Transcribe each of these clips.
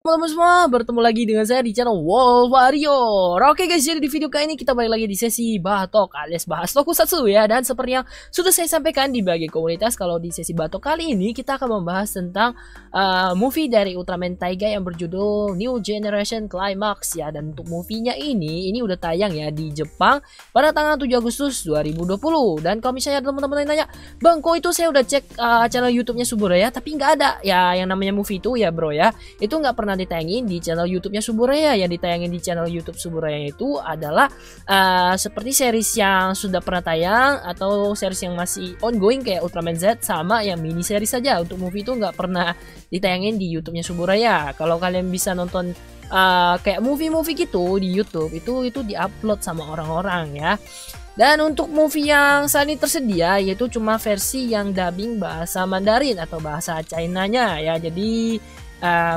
Teman-teman semua, bertemu lagi dengan saya di channel Wolf Warrior. Oke guys, jadi di video kali ini kita balik lagi di sesi Batok alias bahas tokusatsu ya. Dan seperti yang sudah saya sampaikan di bagian komunitas, kalau di sesi Batok kali ini kita akan membahas tentang movie dari Ultraman Taiga yang berjudul New Generation Climax ya. Dan untuk movie-nya ini udah tayang ya di Jepang pada tanggal 7 Agustus 2020. Dan kalau misalnya teman-teman yang nanya, "Bang, kok itu saya udah cek channel YouTube-nya Suburaya tapi nggak ada ya yang namanya movie itu ya, Bro ya." Itu nggak pernah ditayangin di channel YouTube-nya Suburaya. Yang ditayangin di channel YouTube Suburaya itu adalah seperti series yang sudah pernah tayang atau series yang masih ongoing kayak Ultraman Z sama yang mini series saja. Untuk movie itu nggak pernah ditayangin di YouTube-nya Suburaya. Kalau kalian bisa nonton kayak movie-movie gitu di YouTube itu diupload sama orang-orang ya. Dan untuk movie yang saat ini tersedia yaitu cuma versi yang dubbing bahasa Mandarin atau bahasa China-nya ya. Jadi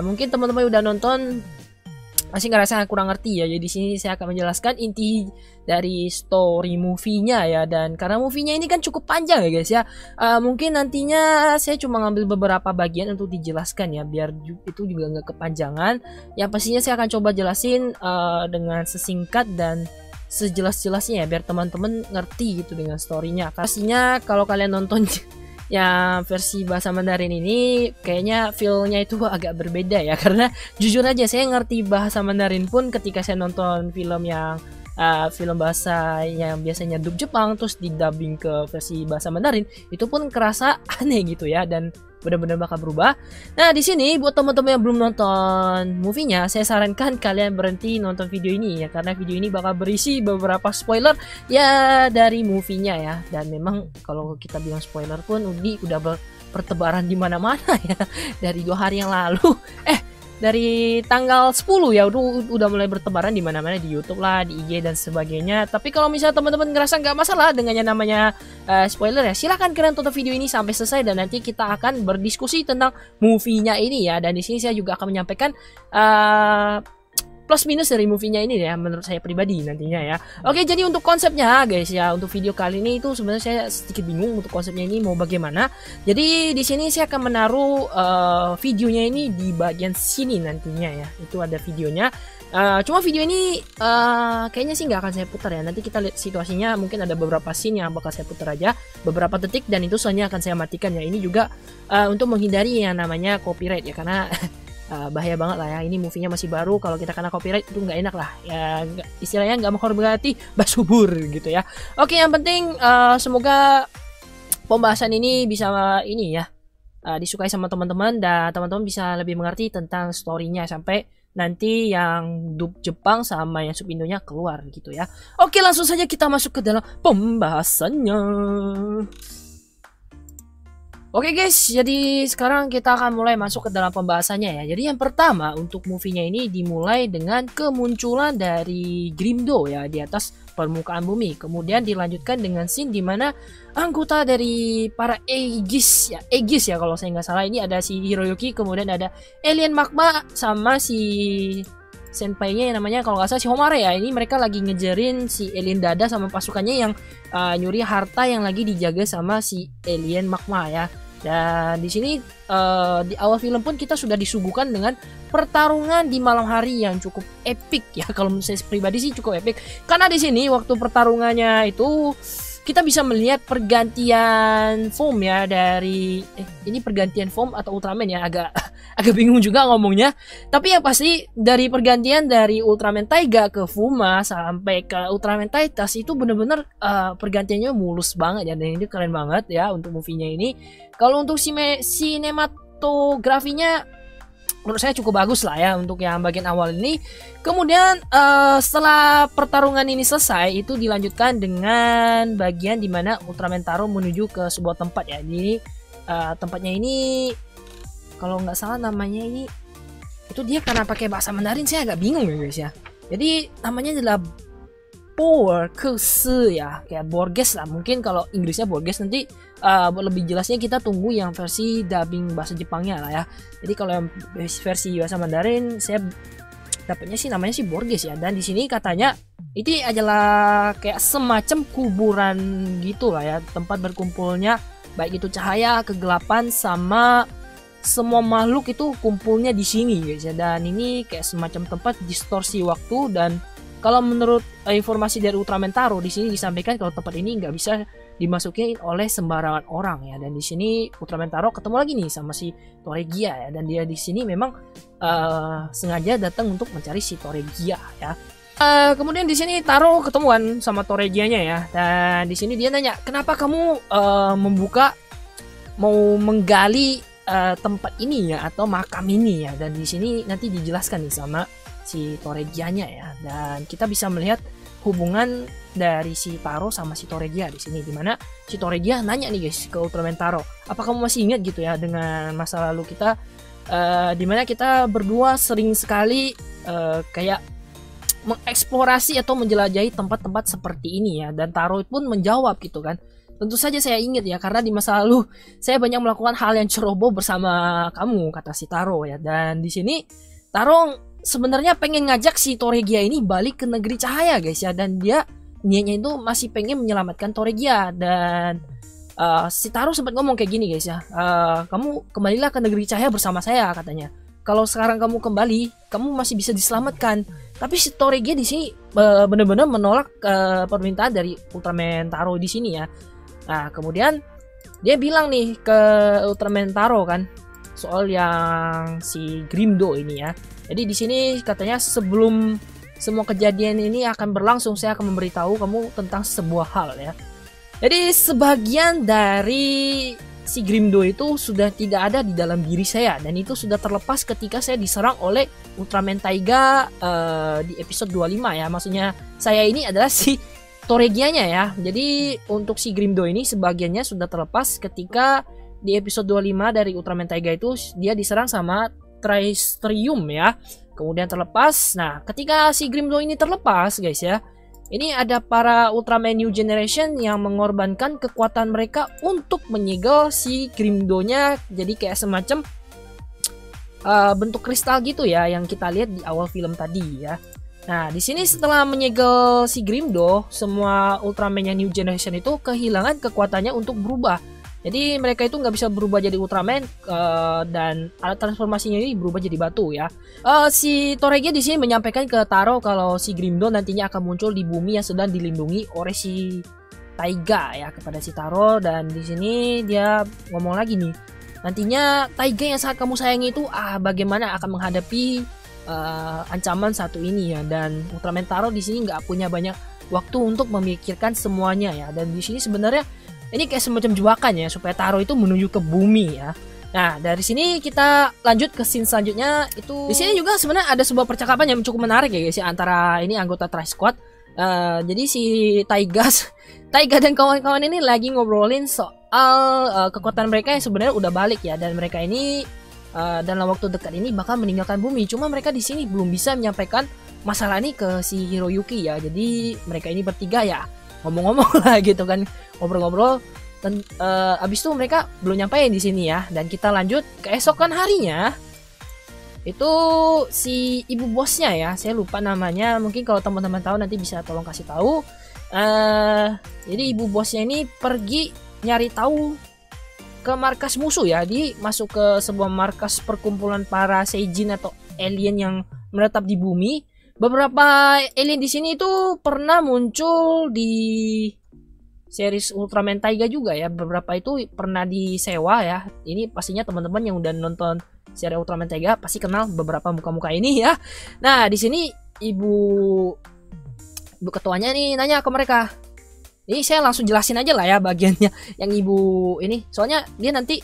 mungkin teman-teman udah nonton masih ngerasa kurang ngerti ya. Jadi di sini saya akan menjelaskan inti dari story movie-nya ya. Dan karena movie-nya ini kan cukup panjang ya guys ya. Mungkin nantinya saya cuma ngambil beberapa bagian untuk dijelaskan ya, biar itu juga nggak kepanjangan. Yang pastinya saya akan coba jelasin dengan sesingkat dan sejelas-jelasnya ya, biar teman-teman ngerti gitu dengan story-nya. Pastinya kalau kalian nonton yang versi bahasa Mandarin ini kayaknya feel-nya itu agak berbeda ya, karena jujur aja saya ngerti bahasa Mandarin pun ketika saya nonton film yang film bahasa yang biasanya dub Jepang terus di dubbing ke versi bahasa Mandarin itu pun kerasa aneh gitu ya, dan benar-benar bakal berubah. Nah di sini buat teman-teman yang belum nonton movie-nya, saya sarankan kalian berhenti nonton video ini ya, karena video ini bakal berisi beberapa spoiler ya dari movie-nya ya. Dan memang kalau kita bilang spoiler pun udah bertebaran di mana-mana ya dari 2 hari yang lalu. Dari tanggal 10 ya udah mulai bertebaran di mana-mana, di YouTube lah, di IG dan sebagainya. Tapi kalau misalnya teman-teman ngerasa nggak masalah dengan yang namanya spoiler ya, silahkan kalian tonton video ini sampai selesai dan nanti kita akan berdiskusi tentang movie-nya ini ya. Dan di sini saya juga akan menyampaikan plus minus dari movie-nya ini ya, menurut saya pribadi nantinya ya. Oke, jadi untuk konsepnya guys ya, untuk video kali ini itu sebenarnya saya sedikit bingung untuk konsepnya ini mau bagaimana. Jadi di sini saya akan menaruh videonya ini di bagian sini nantinya ya. Itu ada videonya. Cuma video ini kayaknya sih nggak akan saya putar ya. Nanti kita lihat situasinya, mungkin ada beberapa scene yang bakal saya putar aja beberapa detik dan itu soalnya akan saya matikan ya. Ini juga untuk menghindari yang namanya copyright ya, karena bahaya banget lah ya, ini movie-nya masih baru, kalau kita kena copyright itu nggak enak lah ya, istilahnya nggak menghormati basubur gitu ya. Oke, yang penting semoga pembahasan ini bisa disukai sama teman-teman dan teman-teman bisa lebih mengerti tentang story-nya sampai nanti yang dub Jepang sama yang sub Indonya keluar gitu ya. Oke, langsung saja kita masuk ke dalam pembahasannya. Oke guys, jadi sekarang kita akan mulai masuk ke dalam pembahasannya ya. Jadi yang pertama untuk movie-nya ini dimulai dengan kemunculan dari Grimdo ya di atas permukaan bumi. Kemudian dilanjutkan dengan scene di mana anggota dari para Aegis ya kalau saya nggak salah, ini ada si Hiroyuki, kemudian ada alien magma sama si senpai-nya yang namanya kalau nggak salah si Homare ya. Ini mereka lagi ngejarin si alien dada sama pasukannya yang nyuri harta yang lagi dijaga sama si alien magma ya. Dan di sini di awal film pun kita sudah disuguhkan dengan pertarungan di malam hari yang cukup epic ya. Kalau menurut saya pribadi sih cukup epic, karena di sini waktu pertarungannya itu kita bisa melihat pergantian form ya dari ini pergantian form atau Ultraman ya, agak bingung juga ngomongnya. Tapi yang pasti dari pergantian dari Ultraman Taiga ke Fuma sampai ke Ultraman Titus itu bener-bener pergantiannya mulus banget ya, dan ini keren banget ya untuk movie-nya ini. Kalau untuk sinematografinya menurut saya cukup bagus lah ya untuk yang bagian awal ini. Kemudian setelah pertarungan ini selesai itu dilanjutkan dengan bagian dimana Ultraman Taro menuju ke sebuah tempat ya. Jadi tempatnya ini kalau nggak salah namanya ini itu dia karena pakai bahasa Mandarin saya agak bingung ya guys ya. Jadi namanya adalah Borges ya, kayak Borges lah mungkin kalau Inggrisnya Borges. Nanti lebih jelasnya kita tunggu yang versi dubbing bahasa Jepangnya lah ya. Jadi kalau yang versi bahasa Mandarin saya dapatnya sih namanya sih Borges ya. Dan di sini katanya ini adalah kayak semacam kuburan gitu lah ya, tempat berkumpulnya baik itu cahaya, kegelapan sama semua makhluk itu kumpulnya di sini guys ya, dan ini kayak semacam tempat distorsi waktu. Dan kalau menurut informasi dari Ultraman Taro, di sini disampaikan kalau tempat ini nggak bisa dimasukin oleh sembarangan orang ya. Dan di sini Ultraman Taro ketemu lagi nih sama si Toregia ya, dan dia di sini memang sengaja datang untuk mencari si Toregia ya. Kemudian di sini Taro ketemuan sama Toregianya ya, dan di sini dia nanya, kenapa kamu mau menggali tempat ini ya, atau makam ini ya. Dan di sini nanti dijelaskan nih sama si Toregianya ya, dan kita bisa melihat hubungan dari si Taro sama si Toregia di sini, dimana si Toregia nanya nih guys ke Ultraman Taro, apa kamu masih ingat gitu ya dengan masa lalu kita, dimana kita berdua sering sekali kayak mengeksplorasi atau menjelajahi tempat-tempat seperti ini ya. Dan Taro pun menjawab gitu kan, tentu saja saya ingat ya, karena di masa lalu saya banyak melakukan hal yang ceroboh bersama kamu, kata si Taro ya. Dan di sini Taro sebenarnya pengen ngajak si Toregia ini balik ke negeri cahaya guys ya, dan dia niatnya itu masih pengen menyelamatkan Toregia. Dan si Taro sempat ngomong kayak gini guys ya, kamu kembalilah ke negeri cahaya bersama saya, katanya. Kalau sekarang kamu kembali, kamu masih bisa diselamatkan. Tapi si Toregia di sini benar-benar menolak permintaan dari Ultraman Taro di sini ya. Nah, kemudian dia bilang nih ke Ultraman Taro kan soal yang si Grimdo ini ya. Jadi di sini katanya sebelum semua kejadian ini akan berlangsung, saya akan memberitahu kamu tentang sebuah hal ya. Jadi sebagian dari si Grimdo itu sudah tidak ada di dalam diri saya, dan itu sudah terlepas ketika saya diserang oleh Ultraman Taiga di episode 25 ya. Maksudnya saya ini adalah si Toregianya ya. Jadi untuk si Grimdo ini sebagiannya sudah terlepas ketika di episode 25 dari Ultraman Taiga itu dia diserang sama Tristrium ya. Kemudian terlepas. Nah, ketika si Grimdo ini terlepas guys ya, ini ada para Ultraman New Generation yang mengorbankan kekuatan mereka untuk menyegel si Grimdo-nya. Jadi kayak semacam bentuk kristal gitu ya, yang kita lihat di awal film tadi ya. Nah, di sini setelah menyegel si Grimdo, semua Ultraman yang New Generation itu kehilangan kekuatannya untuk berubah. Jadi mereka itu nggak bisa berubah jadi Ultraman, dan alat transformasinya ini berubah jadi batu ya. Si Toregia di sini menyampaikan ke Taro kalau si Grimdo nantinya akan muncul di bumi yang sedang dilindungi oleh si Taiga ya, kepada si Taro. Dan di sini dia ngomong lagi nih, nantinya Taiga yang sangat kamu sayangi itu bagaimana akan menghadapi ancaman satu ini ya. Dan Ultraman Taro di sini nggak punya banyak waktu untuk memikirkan semuanya ya. Dan di sini sebenarnya ini kayak semacam jebakan ya, supaya Taro itu menuju ke bumi ya. Nah, dari sini kita lanjut ke scene selanjutnya. Itu di sini juga sebenarnya ada sebuah percakapan yang cukup menarik ya guys ya, antara ini anggota Tri Squad. Jadi si Taiga dan kawan-kawan ini lagi ngobrolin soal kekuatan mereka yang sebenarnya udah balik ya, dan mereka ini dalam waktu dekat ini bakal meninggalkan bumi. Cuma mereka di sini belum bisa menyampaikan masalah ini ke si Hiroyuki ya. Jadi mereka ini bertiga ya ngomong-ngomong lah gitu kan, ngobrol-ngobrol. Dan abis itu mereka belum nyampein di sini ya. Dan kita lanjut keesokan harinya. Itu si ibu bosnya ya, saya lupa namanya. Mungkin kalau teman-teman tahu nanti bisa tolong kasih tahu. Jadi ibu bosnya ini pergi nyari tahu ke markas musuh ya. Dia masuk ke sebuah markas perkumpulan para Seijin atau alien yang menetap di bumi. Beberapa alien di sini itu pernah muncul di series Ultraman Taiga juga ya. Beberapa itu pernah disewa ya. Ini pastinya teman-teman yang udah nonton series Ultraman Taiga pasti kenal beberapa muka-muka ini ya. Nah, di sini ibu ketuanya nih nanya ke mereka. Ini saya langsung jelasin aja lah ya bagiannya yang ibu ini. Soalnya dia nanti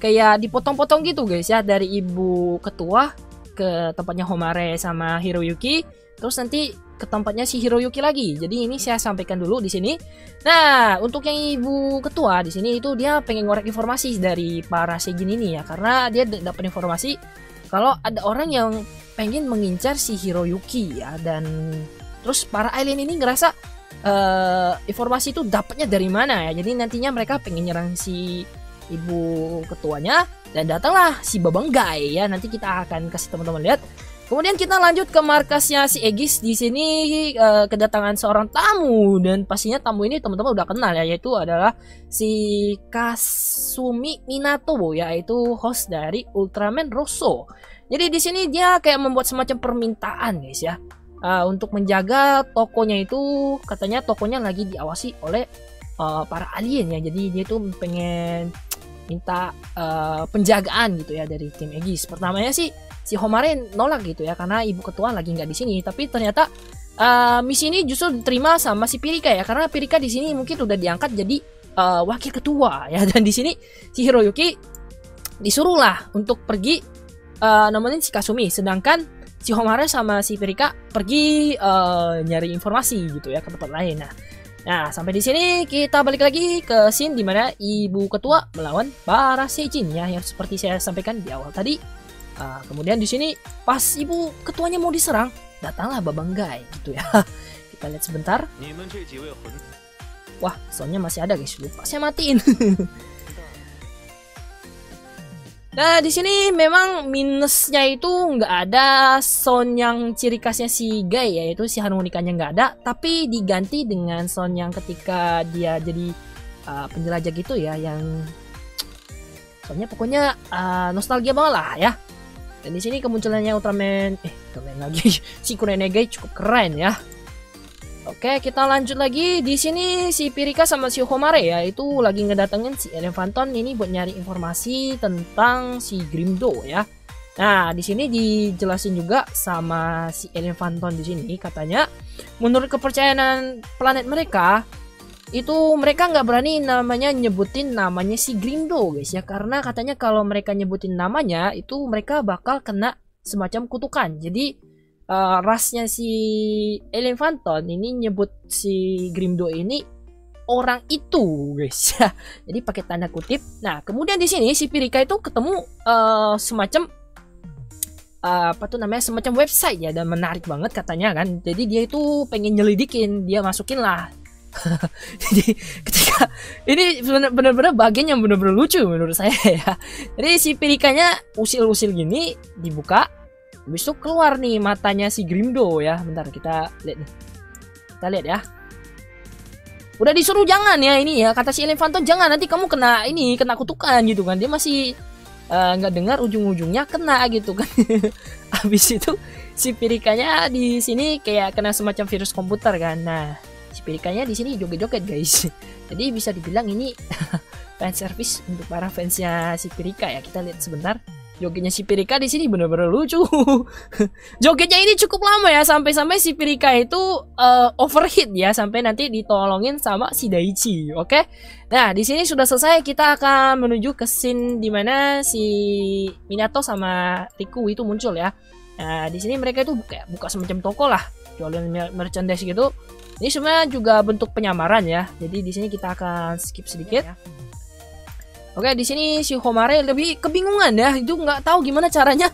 kayak dipotong-potong gitu guys ya, dari ibu ketua ke tempatnya Homare sama Hiroyuki, terus nanti ke tempatnya si Hiroyuki lagi. Jadi ini saya sampaikan dulu di sini. Nah, untuk yang ibu ketua di sini itu dia pengen ngorek informasi dari para Seijin ini ya, karena dia dapat informasi kalau ada orang yang pengen mengincar si Hiroyuki ya. Dan terus para alien ini ngerasa informasi itu dapatnya dari mana ya. Jadi nantinya mereka pengen nyerang si ibu ketuanya, dan datanglah si Babanggai ya. Nanti kita akan kasih teman-teman lihat Kemudian kita lanjut ke markasnya si Aegis. Di sini kedatangan seorang tamu, dan pastinya tamu ini teman-teman udah kenal ya, yaitu adalah si Kasumi Minato, yaitu host dari Ultraman Rosso. Jadi di sini dia kayak membuat semacam permintaan guys ya, untuk menjaga tokonya itu. Katanya tokonya lagi diawasi oleh para alien ya. Jadi dia tuh pengen minta penjagaan gitu ya dari tim Aegis. Pertamanya sih si Homare nolak gitu ya, karena ibu ketua lagi nggak di sini. Tapi ternyata misi ini justru diterima sama si Pirika ya, karena Pirika di sini mungkin udah diangkat jadi wakil ketua ya. Dan di sini si Hiroyuki disuruh lah untuk pergi nemenin si Kasumi, sedangkan si Homare sama si Pirika pergi nyari informasi gitu ya ke tempat lain. Nah, sampai di sini kita balik lagi ke scene dimana ibu ketua melawan para Seijin ya, yang seperti saya sampaikan di awal tadi. Kemudian di sini pas ibu ketuanya mau diserang, datanglah Babanggai gitu ya. Kita lihat sebentar. Wah, soundnya masih ada guys, lupa saya matiin. Nah, di sini memang minusnya itu nggak ada sound yang ciri khasnya si Gai, yaitu si harmonikanya nggak ada, tapi diganti dengan sound yang ketika dia jadi penjelajah gitu ya, yang soundnya pokoknya nostalgia banget lah ya. Dan di sini kemunculannya Ultraman lagi si Kurenegai cukup keren ya. Oke, kita lanjut lagi. Di sini si Pirika sama si Homare ya itu lagi ngedatengin si Elefanton ini buat nyari informasi tentang si Grimdo ya. Nah, di sini dijelasin juga sama si Elefanton di sini, katanya menurut kepercayaan planet mereka itu mereka nggak berani namanya nyebutin namanya si Grimdo guys ya, karena katanya kalau mereka nyebutin namanya itu mereka bakal kena semacam kutukan. Jadi rasnya si Elefanton ini nyebut si Grimdo ini orang itu guys ya. Jadi pakai tanda kutip. Nah, kemudian di sini si Pirika itu ketemu semacam apa tuh namanya, semacam website ya, dan menarik banget katanya kan. Jadi dia itu pengen nyelidikin, dia masukin lah. Jadi ketika ini benar-benar bagian yang benar-benar lucu menurut saya ya. Jadi si Pirikanya usil-usil gini dibuka, habis itu keluar nih matanya si Grimdo ya. Bentar kita lihat nih. Kita lihat ya. Udah disuruh jangan ya ini ya, kata si Elefanton, jangan nanti kamu kena ini, kena kutukan gitu kan. Dia masih nggak dengar, ujung-ujungnya kena gitu kan. Habis itu si Pirikanya di sini kayak kena semacam virus komputer kan. Nah, si Pirikanya di sini joget-joget guys. Jadi bisa dibilang ini fan service untuk para fansnya si Pirika ya. Kita lihat sebentar. Jogetnya si Pirika di sini bener-bener lucu. Jogetnya ini cukup lama ya, sampai-sampai si Pirika itu overheat ya, sampai nanti ditolongin sama si Daichi. Oke. Nah, di sini sudah selesai. Kita akan menuju ke scene dimana si Minato sama Riku itu muncul ya. Nah, di sini mereka itu buka semacam toko lah, jualan merchandise gitu. Ini sebenarnya juga bentuk penyamaran ya. Jadi di sini kita akan skip sedikit. Oke, di sini si Homare lebih kebingungan ya, itu nggak tahu gimana caranya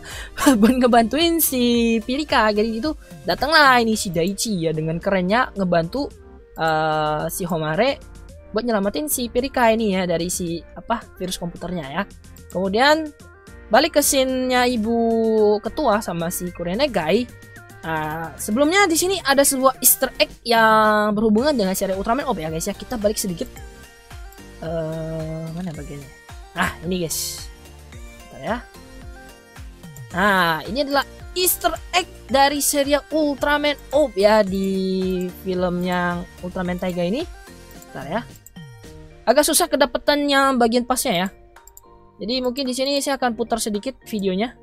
ngebantuin si Pirika. Jadi itu datanglah ini si Daichi ya, dengan kerennya ngebantu si Homare buat nyelamatin si Pirika ini ya dari si virus komputernya ya. Kemudian balik ke scene-nya ibu ketua sama si Kurenegai. Sebelumnya di sini ada sebuah Easter egg yang berhubungan dengan serial Ultraman Orb ya guys ya. Kita balik sedikit. Mana bagiannya? Nah, ini guys. Bentar ya. Nah, ini adalah Easter egg dari serial Ultraman Orb ya, di film yang Ultraman Taiga ini. Bentar ya. Agak susah kedapetan yang bagian pasnya ya. Jadi mungkin di sini saya akan putar sedikit videonya.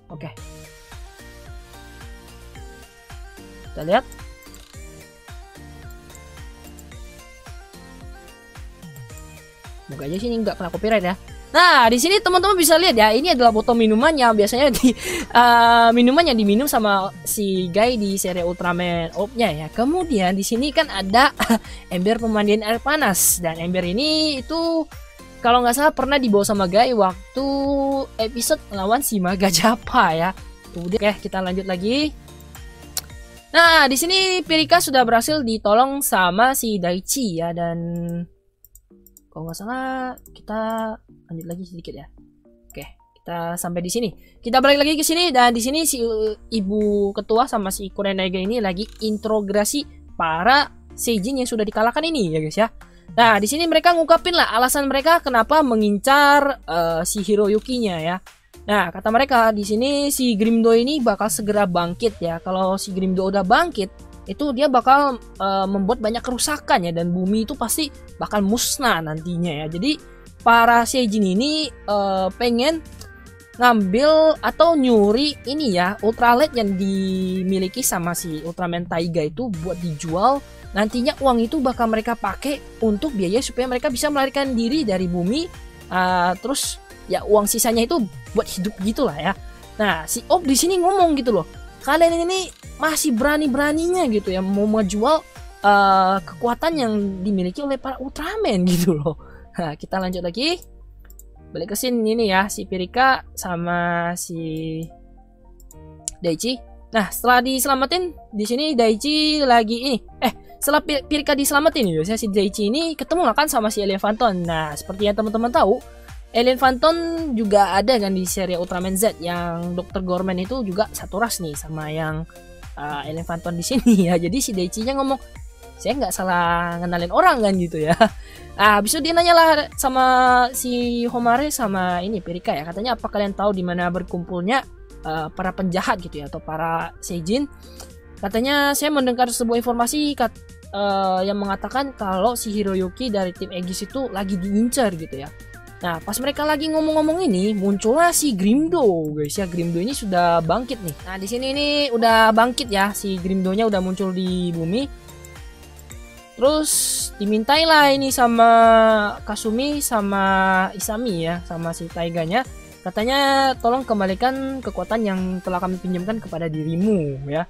Oke. Kita lihat. Semoga aja sini nggak kena copyright ya. Nah, di sini teman-teman bisa lihat ya, ini adalah botol minuman yang biasanya minuman yang diminum sama si Gai di seri Ultraman Orb-nya ya. Kemudian di sini kan ada ember pemandian air panas, dan ember ini itu kalau nggak salah pernah dibawa sama Gai waktu episode melawan si Maga Japa ya. Kemudian kita lanjut lagi. Nah, di sini Pirika sudah berhasil ditolong sama si Daichi ya, dan kalau nggak salah kita lanjut lagi sedikit ya. Oke, kita sampai di sini. Kita balik lagi ke sini, dan di sini si ibu ketua sama si Kurenaiga ini lagi interogasi para Seijin yang sudah dikalahkan ini ya guys ya. Nah, di sini mereka ngungkapin lah alasan mereka kenapa mengincar si Hiroyuki-nya ya. Nah, kata mereka di sini si Grimdo ini bakal segera bangkit ya. Kalau si Grimdo udah bangkit, itu dia bakal membuat banyak kerusakan ya, dan bumi itu pasti bakal musnah nantinya ya. Jadi para Seijin ini pengen ngambil atau nyuri ini ya, ultralight yang dimiliki sama si Ultraman Taiga itu buat dijual. Nantinya uang itu bakal mereka pakai untuk biaya supaya mereka bisa melarikan diri dari bumi. Terus ya uang sisanya itu buat hidup gitulah ya. Nah, si Op di sini ngomong gitu loh, kalian ini masih berani-beraninya gitu ya mau menjual kekuatan yang dimiliki oleh para Ultraman gitu loh. Nah, kita lanjut lagi. Balik ke sini ini ya, si Pirika sama si Daichi. Nah, setelah diselamatin di sini Daichi lagi ini. Setelah Pirika diselamatin ya, si Daichi ini ketemu lah kan sama si Alien Phantom. Nah, seperti yang teman-teman tahu, Alien Phantom juga ada kan di seri Ultraman Z, yang Dr. Gorman itu juga satu ras nih sama yang Alien Phantom di sini ya. Jadi si Daichi-nya ngomong, saya nggak salah ngenalin orang kan gitu ya. Habis itu dia nanya lah sama si Homare sama ini Pirika ya, katanya apa kalian tahu di mana berkumpulnya para penjahat gitu ya, atau para Seijin. Katanya saya mendengar sebuah informasi yang mengatakan kalau si Hiroyuki dari tim Aegis itu lagi diincar gitu ya. Nah, pas mereka lagi ngomong-ngomong ini, muncullah si Grimdo guys ya. Grimdo ini sudah bangkit nih. Nah, di sini ini udah bangkit ya, si Grimdo-nya udah muncul di bumi. Terus dimintailah ini sama Kasumi sama Isami ya, sama si Taiganya. Katanya tolong kembalikan kekuatan yang telah kami pinjamkan kepada dirimu ya.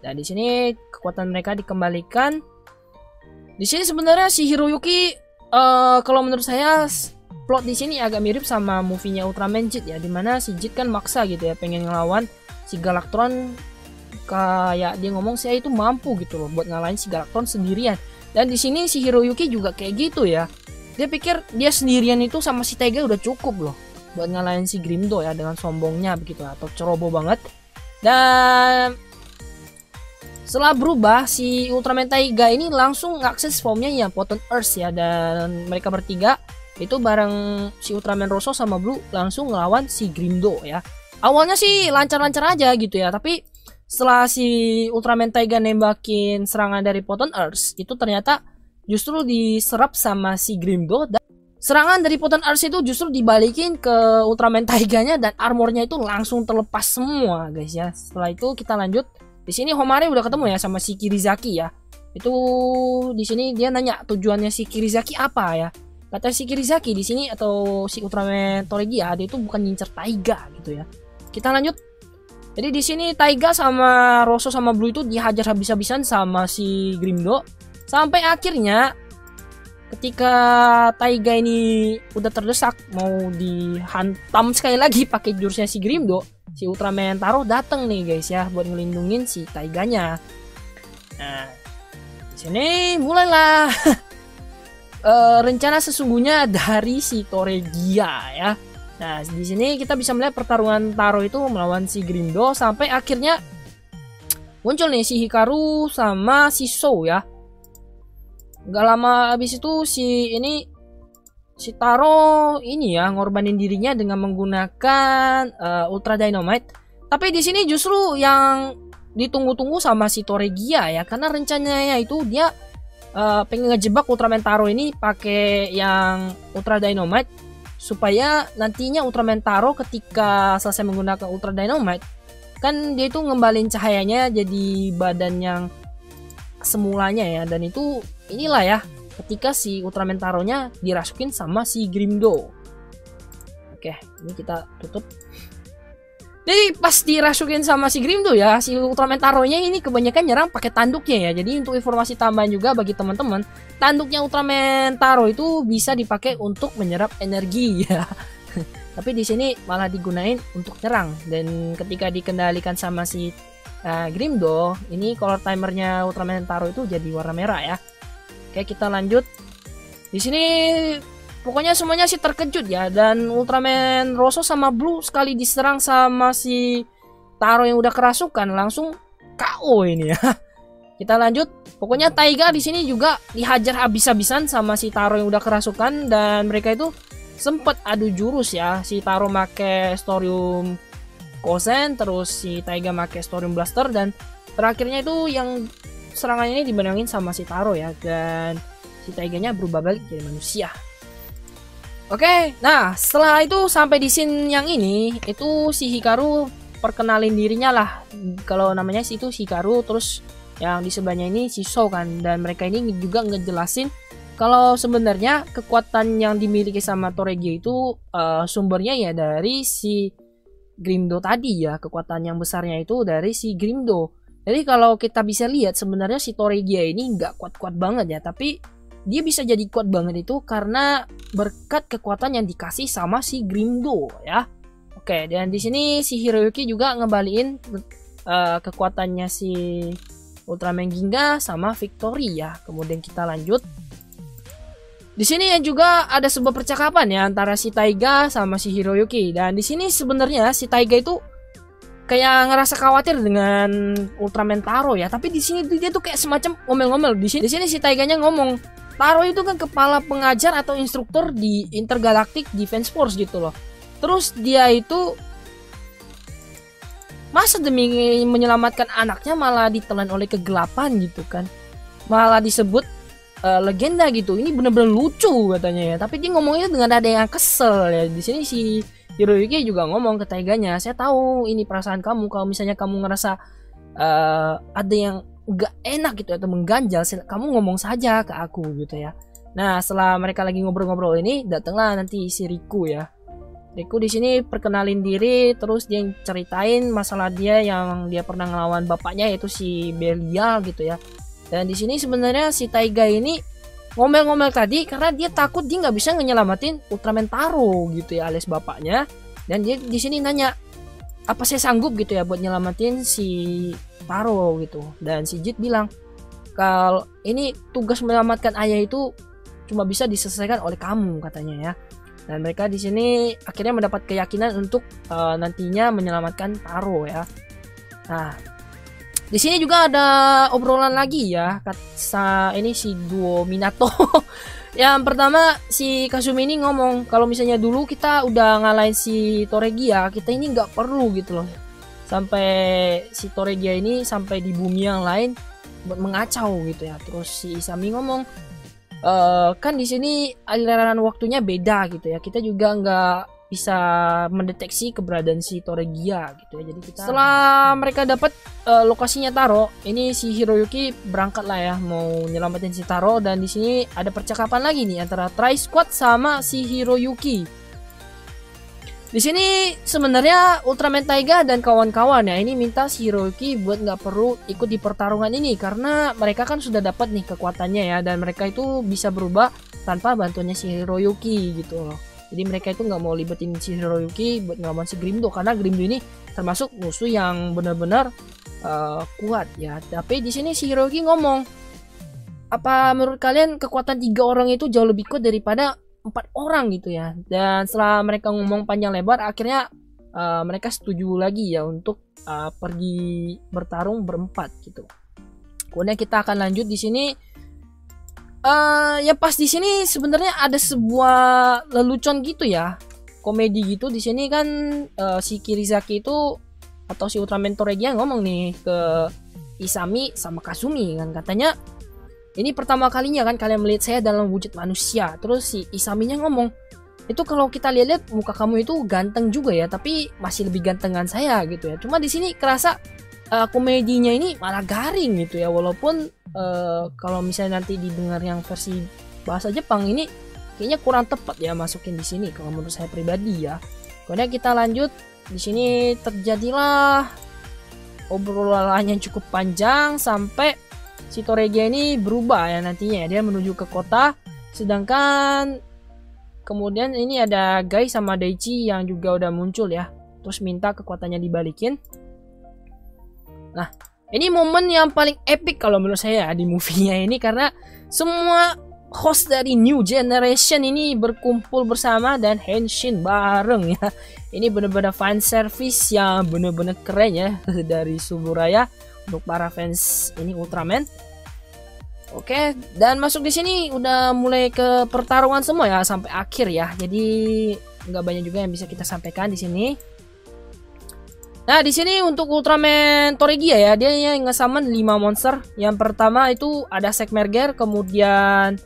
Dan di sini kekuatan mereka dikembalikan. Di sini sebenarnya si Hiroyuki kalau menurut saya plot di sini agak mirip sama movie-nya Ultraman Jit ya, dimana si Jit kan maksa gitu ya pengen ngelawan si Galactron, kayak dia ngomong saya itu mampu gitu loh buat ngalahin si Galactron sendirian. Dan di sini si Hiroyuki juga kayak gitu ya. Dia pikir dia sendirian itu sama si Taiga udah cukup loh buat ngalahin si Grimdo ya, dengan sombongnya begitu atau ceroboh banget. Dan setelah berubah, si Ultraman Taiga ini langsung ngakses formnya ya Photon Earth ya, dan mereka bertiga itu bareng si Ultraman Rosso sama Blue langsung ngelawan si Grimdo ya. Awalnya sih lancar-lancar aja gitu ya, tapi setelah si Ultraman Taiga nembakin serangan dari Photon Earth, itu ternyata justru diserap sama si Grimdo, dan serangan dari Photon Earth itu justru dibalikin ke Ultraman Taiganya dan armornya itu langsung terlepas semua guys ya. Setelah itu kita lanjut. Di sini Homare udah ketemu ya sama si Kirizaki ya. Itu di sini dia nanya tujuannya si Kirizaki apa ya. Kata si Kirizaki di sini atau si Ultraman Toregia, dia itu bukan ngincer Taiga gitu ya. Kita lanjut. Jadi di sini Taiga sama Rosso sama Blue itu dihajar habis-habisan sama si Grimdo, sampai akhirnya ketika Taiga ini udah terdesak mau dihantam sekali lagi pakai jurusnya si Grimdo, si Ultraman Taro datang nih guys ya buat ngelindungin si Taiganya. Nah, di sini mulailah rencana sesungguhnya dari si Toregia ya. Nah, di sini kita bisa melihat pertarungan Taro itu melawan si Grimdo sampai akhirnya muncul nih si Hikaru sama si Sou ya. Gak lama habis itu si Taro ini ya ngorbanin dirinya dengan menggunakan Ultra Dynamite. Tapi di sini justru yang ditunggu-tunggu sama si Toregia ya, karena rencananya itu dia pengen ngejebak Ultraman Taro ini pakai yang Ultra Dynamite, supaya nantinya Ultraman Taro ketika selesai menggunakan Ultra Dynamite kan dia itu ngembalin cahayanya jadi badan yang semulanya ya. Dan itu inilah ya ketika si Ultraman Taro-nya dirasukin sama si Grimdo. Oke, ini kita tutup. Jadi pas dirasukin sama si Grimdo ya, si Ultraman Taro-nya ini kebanyakan nyerang pakai tanduknya ya. Jadi untuk informasi tambahan juga bagi teman-teman, tanduknya Ultraman Taro itu bisa dipakai untuk menyerap energi ya. Tapi di sini malah digunain untuk nyerang, dan ketika dikendalikan sama si Grimdo, ini color timernya Ultraman Taro itu jadi warna merah ya. Oke, kita lanjut. Di sini pokoknya semuanya sih terkejut ya. Dan Ultraman Rosso sama Blue sekali diserang sama si Taro yang udah kerasukan langsung KO ini ya. Kita lanjut. Pokoknya Taiga di sini juga dihajar habis-habisan sama si Taro yang udah kerasukan, dan mereka itu sempet adu jurus ya. Si Taro make Storium Kosen, terus si Taiga make Storium Blaster, dan terakhirnya itu yang serangannya ini dimenangin sama si Taro ya, dan si Taiganya berubah balik jadi manusia. Oke, nah setelah itu sampai di scene yang ini, itu si Hikaru perkenalin dirinya lah. Kalau namanya sih itu Hikaru, terus yang di sebelahnya ini si Sou kan, dan mereka ini juga ngejelasin kalau sebenarnya kekuatan yang dimiliki sama Toregyo itu sumbernya ya dari si Grimdo tadi ya, kekuatan yang besarnya itu dari si Grimdo. Jadi kalau kita bisa lihat sebenarnya si Toregyo ini nggak kuat-kuat banget ya, tapi dia bisa jadi kuat banget itu karena berkat kekuatan yang dikasih sama si Grimdo ya. Oke, dan di sini si Hiroyuki juga ngebalikin kekuatannya si Ultraman Ginga sama Victory ya. Kemudian kita lanjut. Di sini juga ada sebuah percakapan ya antara si Taiga sama si Hiroyuki, dan di sini sebenarnya si Taiga itu kayak ngerasa khawatir dengan Ultraman Taro ya, tapi di sini dia tuh kayak semacam ngomel-ngomel. Di sini si Taiganya ngomong, Taro itu kan kepala pengajar atau instruktur di Intergalactic Defense Force gitu loh. Terus dia itu masa demi menyelamatkan anaknya malah ditelan oleh kegelapan gitu kan, malah disebut legenda gitu. Ini bener-bener lucu katanya ya, tapi dia ngomongnya dengan ada yang kesel ya. Di sini si Hiroyuki juga ngomong ke Taiganya, saya tahu ini perasaan kamu, kalau misalnya kamu ngerasa ada yang gak enak gitu atau mengganjal, kamu ngomong saja ke aku gitu ya. Nah setelah mereka lagi ngobrol-ngobrol ini, datanglah nanti si Riku ya. Riku di sini perkenalin diri, terus dia ceritain masalah dia yang dia pernah ngelawan bapaknya yaitu si Belial gitu ya. Dan di sini sebenarnya si Taiga ini ngomel-ngomel tadi karena dia takut dia nggak bisa nyelamatin Ultraman Taro gitu ya alias bapaknya. Dan dia di sini nanya, apa saya sanggup gitu ya buat nyelamatin si Taro gitu. Dan si Jit bilang, kalau ini tugas menyelamatkan ayah itu cuma bisa diselesaikan oleh kamu katanya ya. Dan mereka di sini akhirnya mendapat keyakinan untuk nantinya menyelamatkan Taro ya. Nah, di sini juga ada obrolan lagi ya. Ini si duo Minato. Yang pertama si Kasumi ini ngomong kalau misalnya dulu kita udah ngalahin si Toregia, kita ini nggak perlu gitu loh. Sampai si Toregia ini sampai di bumi yang lain buat mengacau gitu ya. Terus si Isami ngomong, kan di sini aliran waktunya beda gitu ya. Kita juga nggak bisa mendeteksi keberadaan si Toregia gitu ya. Jadi kita setelah mereka dapat lokasinya Taro, ini si Hiroyuki berangkat lah ya mau nyelamatin si Taro. Dan di sini ada percakapan lagi nih antara Tri Squad sama si Hiroyuki. Di sini sebenarnya Ultraman Taiga dan kawan-kawan ya ini minta si Hiroyuki buat nggak perlu ikut di pertarungan ini karena mereka kan sudah dapat nih kekuatannya ya, dan mereka itu bisa berubah tanpa bantuannya si Hiroyuki gitu loh. Jadi mereka itu nggak mau libetin si Hiroyuki buat ngelawan si Grimdo karena Grimdo ini termasuk musuh yang benar-benar kuat ya. Tapi di sini si Hiroyuki ngomong, apa menurut kalian kekuatan 3 orang itu jauh lebih kuat daripada 4 orang gitu ya. Dan setelah mereka ngomong panjang lebar, akhirnya mereka setuju lagi ya untuk pergi bertarung berempat gitu. Kemudian kita akan lanjut di sini. Ya pas di sini sebenarnya ada sebuah lelucon gitu ya, komedi gitu. Di sini kan si Kirizaki itu atau si Ultraman Toregia ngomong nih ke Isami sama Kasumi kan, katanya ini pertama kalinya kan kalian melihat saya dalam wujud manusia. Terus si Isaminya ngomong, itu kalau kita lihat muka kamu itu ganteng juga ya, tapi masih lebih gantengan saya gitu ya. Cuma di sini kerasa komedinya ini malah garing gitu ya, walaupun kalau misalnya nanti didengar yang versi bahasa Jepang ini kayaknya kurang tepat ya masukin di sini kalau menurut saya pribadi ya. Kemudian kita lanjut, di sini terjadilah obrolan yang cukup panjang sampai si Toregia ini berubah ya nantinya, dia menuju ke kota. Sedangkan kemudian ini ada Gai sama Daichi yang juga udah muncul ya, terus minta kekuatannya dibalikin. Nah, ini momen yang paling epic kalau menurut saya di movie-nya ini karena semua host dari New Generation ini berkumpul bersama dan henshin bareng ya. Ini bener-bener fan service yang bener-bener keren ya dari Suburaya untuk para fans ini Ultraman. Oke, dan masuk di sini udah mulai ke pertarungan semua ya sampai akhir ya. Jadi nggak banyak juga yang bisa kita sampaikan di sini. Nah, di sini untuk Ultraman Toregia ya, dia yang nge-summon 5 monster. Yang pertama itu ada Sekmerger, kemudian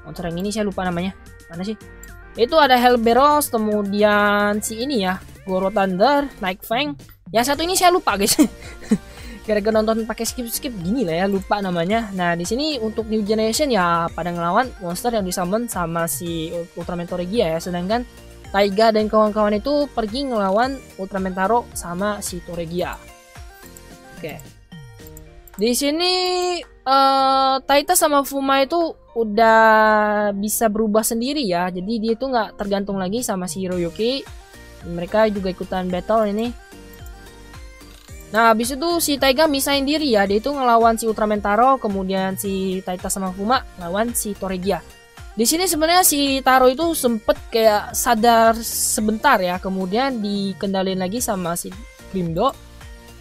monster yang ini saya lupa namanya. Mana sih? Itu ada Hellberos, kemudian si ini ya, Goro Thunder, Night Fang. Yang satu ini saya lupa, guys. Gara-gara nonton pakai skip gini lah ya, lupa namanya. Nah, di sini untuk New Generation ya pada ngelawan monster yang disummon sama si Ultraman Toregia ya, sedangkan Taiga dan kawan-kawan itu pergi ngelawan Ultraman Taro sama si Toregia. Oke. Di sini Taita sama Fuma itu udah bisa berubah sendiri ya. Jadi dia itu nggak tergantung lagi sama si Hiroyuki. Mereka juga ikutan battle ini. Nah, habis itu si Taiga misahin diri ya. Dia itu ngelawan si Ultraman Taro, kemudian si Taita sama Fuma ngelawan si Toregia. Di sini sebenarnya si Taro itu sempet kayak sadar sebentar ya, kemudian dikendalin lagi sama si Grimdo.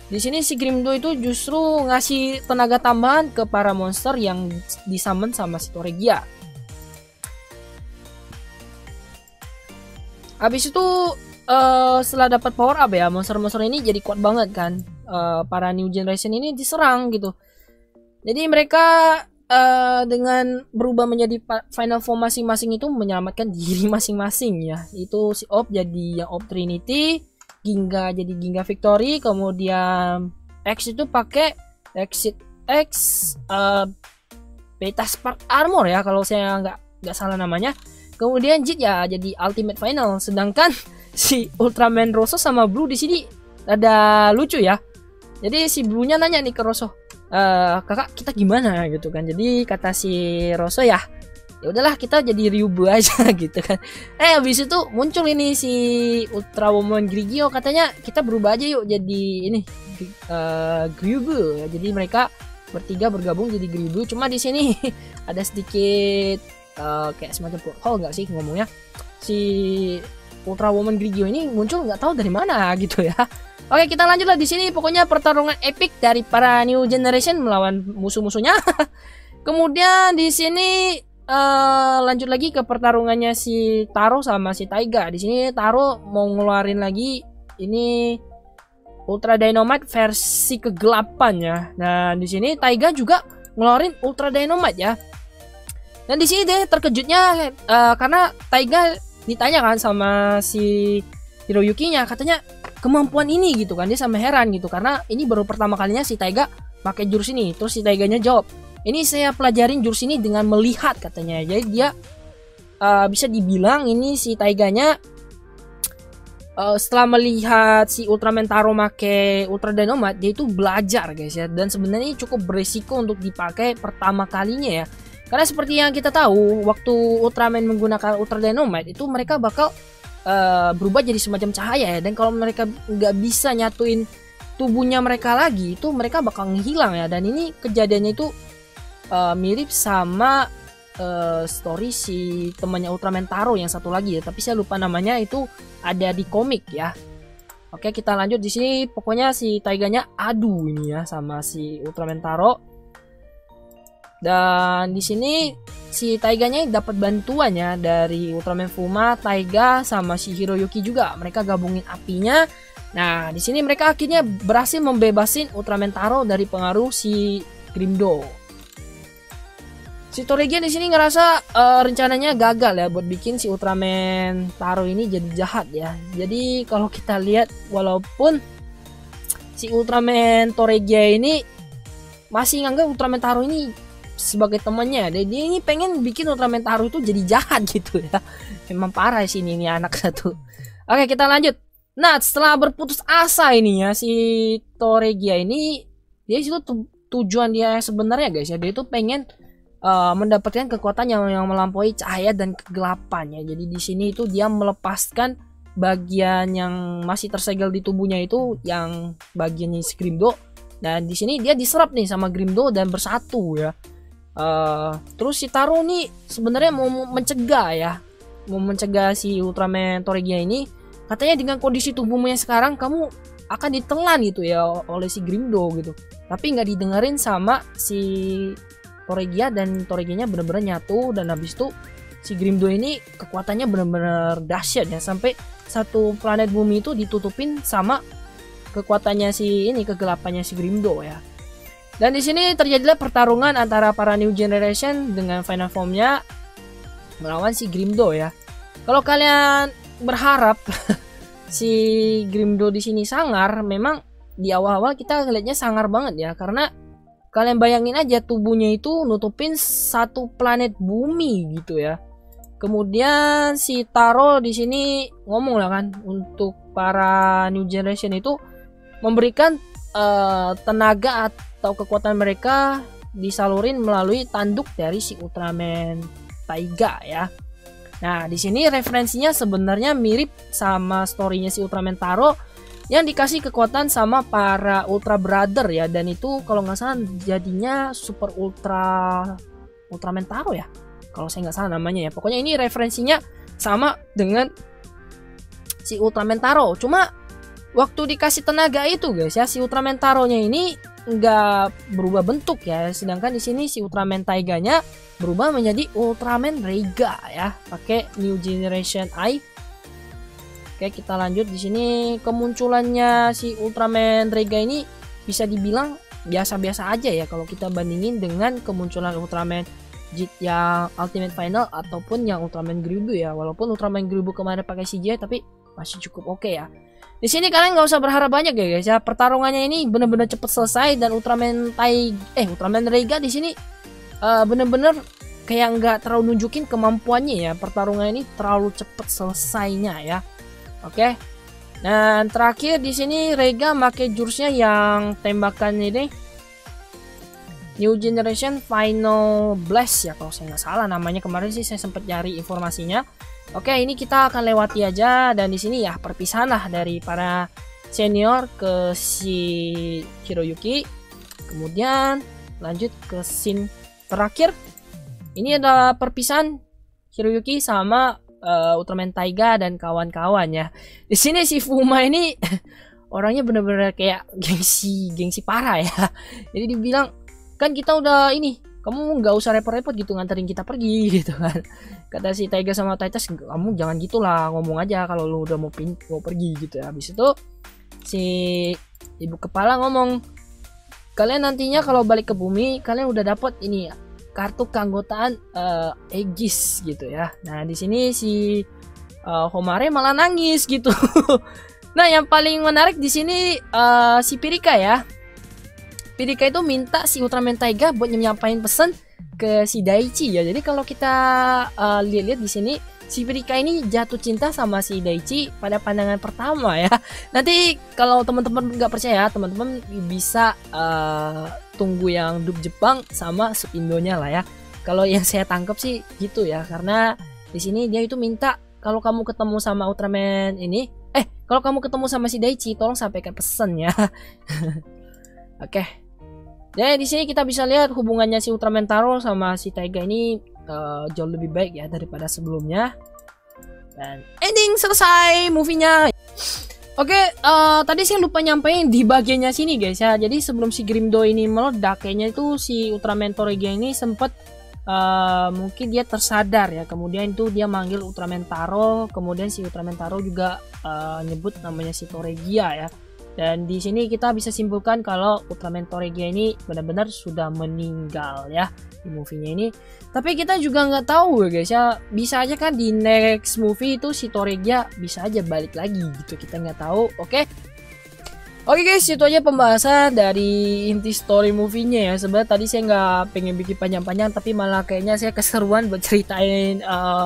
Di sini si Grimdo itu justru ngasih tenaga tambahan ke para monster yang disummon sama si Toregia. Habis itu setelah dapat power up ya, monster-monster ini jadi kuat banget kan. Para New Generation ini diserang gitu. Jadi mereka dengan berubah menjadi final form masing-masing itu menyelamatkan diri masing-masing ya. Itu si Op jadi yang Op Trinity, Ginga jadi Ginga Victory, kemudian X itu pakai Exit X Beta Spark Armor ya kalau saya nggak salah namanya. Kemudian Jit ya jadi Ultimate Final, sedangkan si Ultraman Rosso sama Blue di sini ada lucu ya. Jadi si Blue-nya nanya nih ke Rosso, kakak kita gimana gitu kan. Jadi kata si Rosso ya udahlah kita jadi Ryubu aja gitu kan. Habis itu muncul ini si Ultra Woman Grigio, katanya kita berubah aja yuk jadi ini Ryubu. Jadi mereka bertiga bergabung jadi Ryubu. Cuma di sini ada sedikit kayak semacam plot hole nggak sih ngomongnya. Si Ultra Woman Grigio ini muncul nggak tahu dari mana gitu ya. Oke, kita lanjutlah di sini. Pokoknya pertarungan epic dari para New Generation melawan musuh-musuhnya. Kemudian di sini lanjut lagi ke pertarungannya si Taro sama si Taiga. Di sini Taro mau ngeluarin lagi ini Ultra Dynamite versi ke-8 ya. Nah, di sini Taiga juga ngeluarin Ultra Dynamite ya. Dan di sini deh terkejutnya karena Taiga ditanya kan sama si Hiroyuki-nya, katanya kemampuan ini gitu kan. Dia sama heran gitu karena ini baru pertama kalinya si Taiga pakai jurus ini. Terus si Taiganya jawab, ini saya pelajarin jurus ini dengan melihat katanya. Jadi dia bisa dibilang ini si Taiganya setelah melihat si Ultraman Taro make Ultra Dynamite, dia itu belajar guys ya. Dan sebenarnya ini cukup berisiko untuk dipakai pertama kalinya ya. Karena seperti yang kita tahu, waktu Ultraman menggunakan Ultra Dynamite itu mereka bakal berubah jadi semacam cahaya ya. Dan kalau mereka nggak bisa nyatuin tubuhnya mereka lagi, itu mereka bakal ngehilang ya. Dan ini kejadiannya itu mirip sama story si temannya Ultraman Taro yang satu lagi ya, tapi saya lupa namanya, itu ada di komik ya. Oke, kita lanjut di sini. Pokoknya si Taiganya adu ini ya sama si Ultraman Taro. Dan di sini si Taiganya dapat bantuan ya dari Ultraman Fuma, Taiga sama si Hiroyuki juga. Mereka gabungin apinya. Nah, di sini mereka akhirnya berhasil membebasin Ultraman Taro dari pengaruh si Grimdo. Si Toregia di sini ngerasa rencananya gagal ya buat bikin si Ultraman Taro ini jadi jahat ya. Jadi kalau kita lihat, walaupun si Ultraman Toregia ini masih nganggap Ultraman Taro ini sebagai temannya, dia ini pengen bikin Ultraman Taro itu jadi jahat gitu ya. Memang parah sih ini anak satu. Oke, kita lanjut. Nah, setelah berputus asa ini ya, si Toregia ini, dia itu tujuan dia sebenarnya guys ya, dia itu pengen mendapatkan kekuatan yang melampaui cahaya dan kegelapan ya. Jadi di sini itu dia melepaskan bagian yang masih tersegel di tubuhnya itu, yang bagiannya si Grimdo. Dan di sini dia diserap nih sama Grimdo dan bersatu ya. Terus si Taro nih sebenarnya mau mencegah si Ultraman Toregia ini. Katanya dengan kondisi tubuhmu yang sekarang kamu akan ditelan gitu ya oleh si Grimdo gitu. Tapi nggak didengerin sama si Toregia, dan Toregianya bener-bener nyatu. Dan habis itu si Grimdo ini kekuatannya bener-bener dahsyat ya, sampai satu planet bumi itu ditutupin sama kekuatannya kegelapannya si Grimdo ya. Dan di sini terjadilah pertarungan antara para New Generation dengan final formnya melawan si Grimdo ya. Kalau kalian berharap si Grimdo di sini sangar, memang di awal-awal kita ngelihatnya sangar banget ya, karena kalian bayangin aja tubuhnya itu nutupin satu planet bumi gitu ya. Kemudian si Taro di sini ngomong lah kan, untuk para New Generation itu memberikan tenaga atau kekuatan mereka disalurin melalui tanduk dari si Ultraman Taiga ya. Nah, di sini referensinya sebenarnya mirip sama storynya si Ultraman Taro yang dikasih kekuatan sama para Ultra Brother ya, dan itu kalau nggak salah jadinya Super Ultraman Taro ya, kalau saya nggak salah namanya ya. Pokoknya ini referensinya sama dengan si Ultraman Taro. Cuma waktu dikasih tenaga itu guys ya, si Ultraman Taro-nya ini nggak berubah bentuk ya, sedangkan di sini si Ultraman Taiganya berubah menjadi Ultraman Reiga ya, pakai New Generation Eye. Oke, kita lanjut. Di sini kemunculannya si Ultraman Reiga ini bisa dibilang biasa-biasa aja ya kalau kita bandingin dengan kemunculan Ultraman JIT yang Ultimate Final ataupun yang Ultraman Gribu ya. Walaupun Ultraman Gribu kemarin pakai CGI tapi masih cukup oke ya. Di sini kalian nggak usah berharap banyak ya guys ya. Pertarungannya ini bener-bener cepet selesai, dan Ultraman Reiga di sini bener-bener kayak nggak terlalu nunjukin kemampuannya ya. Pertarungan ini terlalu cepet selesainya ya. Oke. Dan terakhir di sini Reiga pakai jurusnya yang tembakan ini New Generation Final Blast ya, kalau saya nggak salah namanya. Kemarin sih saya sempat nyari informasinya. Oke, ini kita akan lewati aja, dan di sini ya perpisahan lah dari para senior ke si Hiroyuki. Kemudian lanjut ke scene terakhir. Ini adalah perpisahan Hiroyuki sama Ultraman Taiga dan kawan-kawan ya. Di sini si Fuma ini orangnya bener-bener kayak gengsi parah ya. Jadi dibilang, kan kita udah ini, kamu nggak usah repot-repot gitu nganterin kita pergi gitu kan. Kata si Taiga sama Titus, kamu jangan gitulah, ngomong aja kalau lu udah mau pergi gitu ya. Habis itu si ibu kepala ngomong, kalian nantinya kalau balik ke bumi kalian udah dapat ini kartu keanggotaan Aegis gitu ya. Nah, di sini si Homare malah nangis gitu. Nah, yang paling menarik di sini si Pirika ya. Pirika itu minta si Ultraman Taiga buat nyampain pesan ke si Daichi ya. Jadi kalau kita lihat-lihat di sini, si Pirika ini jatuh cinta sama si Daichi pada pandangan pertama ya. Nanti kalau teman-teman nggak percaya, teman-teman bisa tunggu yang dub Jepang sama sub Indonya lah ya. Kalau yang saya tangkap sih gitu ya, karena di sini dia itu minta kalau kamu ketemu sama Ultraman ini, kalau kamu ketemu sama si Daichi, tolong sampaikan pesan ya. Oke. Jadi di sini kita bisa lihat hubungannya si Ultraman Taro sama si Taiga ini jauh lebih baik ya daripada sebelumnya. Dan ending selesai movie-nya. Oke, tadi saya lupa nyampein di bagiannya sini guys ya. Jadi sebelum si Grimdo ini meledak, kayaknya itu si Ultraman Toregia ini sempet mungkin dia tersadar ya. Kemudian itu dia manggil Ultraman Taro. Kemudian si Ultraman Taro juga nyebut namanya si Toregia ya. Dan di sini kita bisa simpulkan kalau Ultraman Toregia ini benar-benar sudah meninggal ya di movie-nya ini. Tapi kita juga nggak tahu ya guys ya. Bisa aja kan di next movie itu si Toregia bisa aja balik lagi gitu. Kita nggak tahu. Oke. Oke guys, itu aja pembahasan dari inti story movie-nya ya. Sebenarnya tadi saya nggak pengen bikin panjang-panjang, tapi malah kayaknya saya keseruan buat ceritain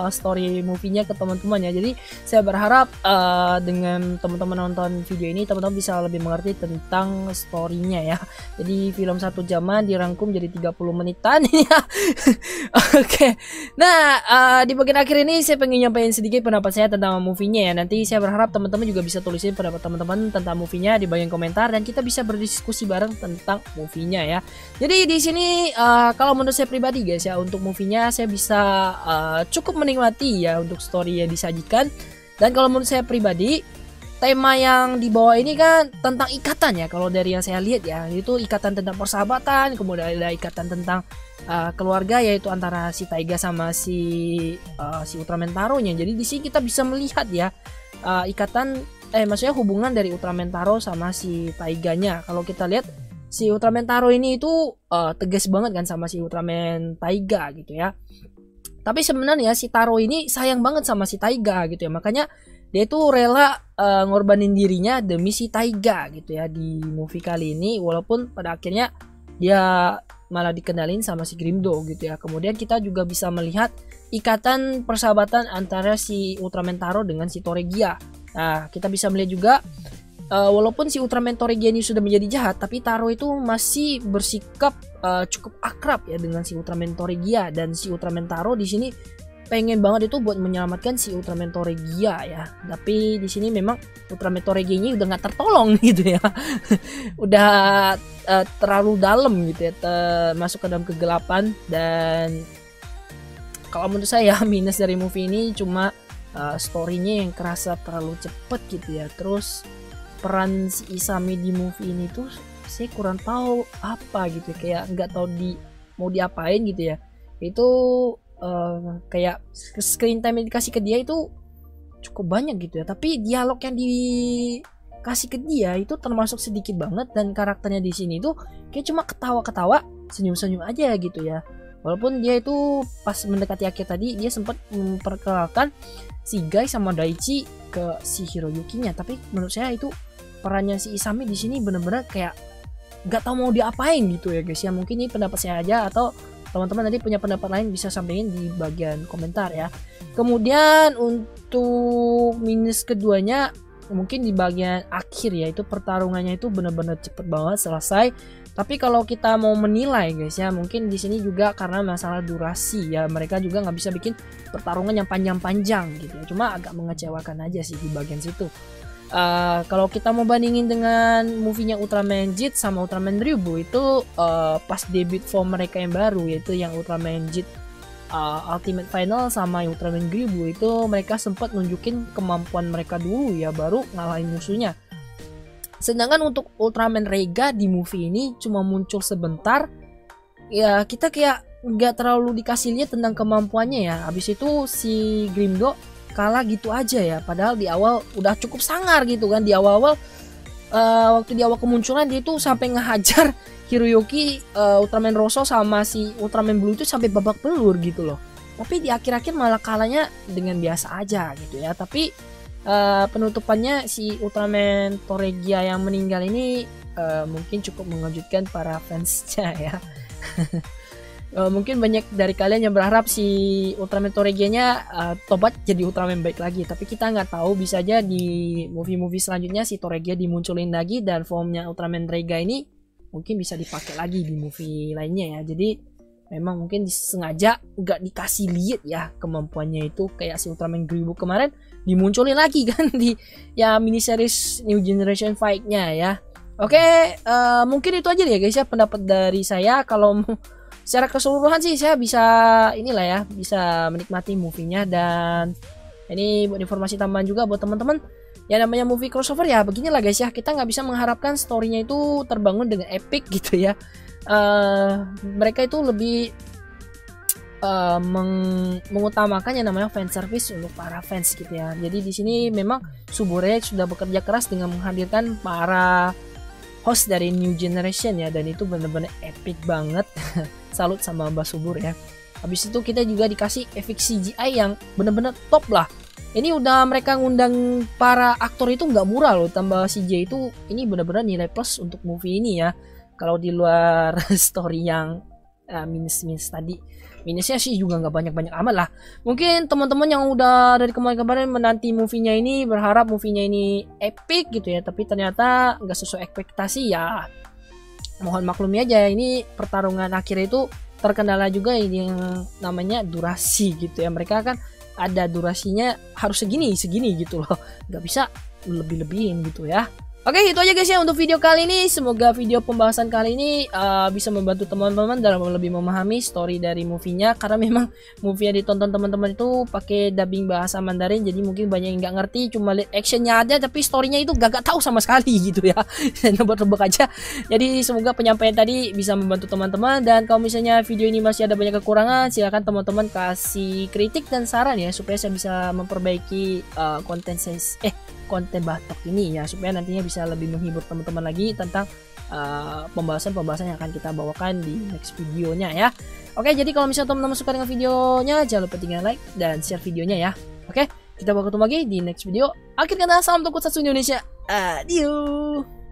story movie-nya ke teman-teman ya. Jadi saya berharap dengan teman-teman nonton video ini, teman-teman bisa lebih mengerti tentang story-nya ya. Jadi film 1 jaman dirangkum jadi 30 menitan ya. Oke. Nah, di bagian akhir ini saya pengen nyampein sedikit pendapat saya tentang movie-nya ya. Nanti saya berharap teman-teman juga bisa tulisin pendapat teman-teman tentang movie-nya di bagian komentar dan kita bisa berdiskusi bareng tentang movie-nya ya. Jadi di sini kalau menurut saya pribadi guys ya, untuk movie-nya saya bisa cukup menikmati ya untuk story yang disajikan. Dan kalau menurut saya pribadi, tema yang dibawa ini kan tentang ikatan ya. Kalau dari yang saya lihat ya, itu ikatan tentang persahabatan, kemudian ada ikatan tentang keluarga, yaitu antara si Taiga sama si Ultraman Taro-nya. Jadi di sini kita bisa melihat ya ikatan maksudnya hubungan dari Ultraman Taro sama si Taiganya. Kalau kita lihat si Ultraman Taro ini itu tegas banget kan sama si Ultraman Taiga gitu ya. Tapi sebenarnya si Taro ini sayang banget sama si Taiga gitu ya. Makanya dia itu rela ngorbanin dirinya demi si Taiga gitu ya di movie kali ini. Walaupun pada akhirnya dia malah dikenalin sama si Grimdo gitu ya. Kemudian kita juga bisa melihat ikatan persahabatan antara si Ultraman Taro dengan si Toregia. Nah, kita bisa melihat juga walaupun si Ultraman Toregia ini sudah menjadi jahat, tapi Taro itu masih bersikap cukup akrab ya dengan si Ultraman Toregia, dan si Ultraman Taro di sini pengen banget itu buat menyelamatkan si Ultraman Toregia ya. Tapi di sini memang Ultraman Toregia ini udah nggak tertolong gitu ya. Udah terlalu dalam gitu ya, masuk ke dalam kegelapan. Dan kalau menurut saya minus dari movie ini cuma story-nya yang kerasa terlalu cepet gitu ya. Terus peran si Isami di movie ini tuh saya kurang tahu apa gitu ya, kayak nggak tahu mau diapain gitu ya. Itu kayak screen time yang dikasih ke dia itu cukup banyak gitu ya, tapi dialog yang dikasih ke dia itu termasuk sedikit banget, dan karakternya di sini tuh kayak cuma ketawa-ketawa, senyum-senyum aja gitu ya. Walaupun dia itu pas mendekati akhir tadi dia sempat memperkenalkan si Guy sama Daichi ke si Hiroyuki-nya, tapi menurut saya itu perannya si Isami di sini bener-bener kayak nggak tahu mau diapain gitu ya guys ya. Mungkin ini pendapat saya aja, atau teman-teman tadi punya pendapat lain bisa sampaikan di bagian komentar ya. Kemudian untuk minus keduanya mungkin di bagian akhir ya, itu pertarungannya itu benar-benar cepet banget selesai. Tapi kalau kita mau menilai guys ya, mungkin di sini juga karena masalah durasi ya, mereka juga nggak bisa bikin pertarungan yang panjang-panjang gitu ya. Cuma agak mengecewakan aja sih di bagian situ. Kalau kita mau bandingin dengan movie-nya Ultraman JIT sama Ultraman Ryubu itu pas debut form mereka yang baru, yaitu yang Ultraman JIT Ultimate Final sama yang Ultraman Ryubu, itu mereka sempat nunjukin kemampuan mereka dulu ya, baru ngalahin musuhnya. Sedangkan untuk Ultraman Rega di movie ini cuma muncul sebentar ya, kita kayak nggak terlalu dikasih lihat tentang kemampuannya ya. Habis itu si Grimdo kalah gitu aja ya, padahal di awal udah cukup sangar gitu kan. Di awal-awal waktu di awal kemunculan dia itu sampai ngehajar Hiroyuki, Ultraman Rosso sama si Ultraman Blue itu sampai babak belur gitu loh. Tapi di akhir-akhir malah kalahnya dengan biasa aja gitu ya. Tapi penutupannya si Ultraman Toregia yang meninggal ini mungkin cukup mengejutkan para fansnya ya. Mungkin banyak dari kalian yang berharap si Ultraman Toregia-nya tobat jadi Ultraman baik lagi, tapi kita nggak tahu, bisa aja di movie-movie selanjutnya si Toregia dimunculin lagi dan formnya Ultraman Rega ini mungkin bisa dipakai lagi di movie lainnya ya. Jadi memang mungkin disengaja nggak dikasih lihat ya kemampuannya itu, kayak si Ultraman Gribu kemarin dimunculin lagi kan di ya mini series New Generation Fight-nya ya. Oke, mungkin itu aja ya guys ya pendapat dari saya. Kalau secara keseluruhan sih saya bisa inilah ya, bisa menikmati movie-nya. Dan ini buat informasi tambahan juga buat teman-teman, ya namanya movie crossover ya beginilah guys ya, kita nggak bisa mengharapkan story-nya itu terbangun dengan epic gitu ya. Mereka itu lebih mengutamakan yang namanya fan service untuk para fans gitu ya. Jadi di sini memang Suburei sudah bekerja keras dengan menghadirkan para host dari New Generation ya, dan itu bener-bener epic banget. Salut sama Mbak Subur ya. Habis itu kita juga dikasih efek CGI yang bener-bener top lah. Ini udah mereka ngundang para aktor itu nggak murah loh, tambah CGI itu ini bener-bener nilai plus untuk movie ini ya. Kalau di luar story yang minus tadi, minusnya sih juga nggak banyak-banyak amat lah. Mungkin teman-teman yang udah dari kemarin-kemarin menanti movie-nya ini berharap movie-nya ini epic gitu ya, tapi ternyata nggak sesuai ekspektasi ya. Mohon maklumi aja, ini pertarungan akhir itu terkendala juga ini yang namanya durasi gitu ya. Mereka kan ada durasinya harus segini gitu loh, nggak bisa lebih-lebihin gitu ya. Oke, itu aja guys ya untuk video kali ini. Semoga video pembahasan kali ini bisa membantu teman-teman dalam lebih memahami story dari movie-nya. Karena memang movie yang ditonton teman-teman itu pakai dubbing bahasa Mandarin, jadi mungkin banyak yang nggak ngerti, cuma lihat actionnya aja, tapi story-nya itu gak tahu sama sekali gitu ya. Nebak-nebak aja. Jadi semoga penyampaian tadi bisa membantu teman-teman. Dan kalau misalnya video ini masih ada banyak kekurangan, silahkan teman-teman kasih kritik dan saran ya, supaya saya bisa memperbaiki konten Batok ini ya, supaya nantinya bisa lebih menghibur teman-teman lagi tentang pembahasan-pembahasan yang akan kita bawakan di next videonya ya. Oke, jadi kalau misalnya teman-teman suka dengan videonya, jangan lupa tinggal like dan share videonya ya. Oke, kita bakal ketemu lagi di next video. Akhir kata, salam Tokusatsu Indonesia. Adieu.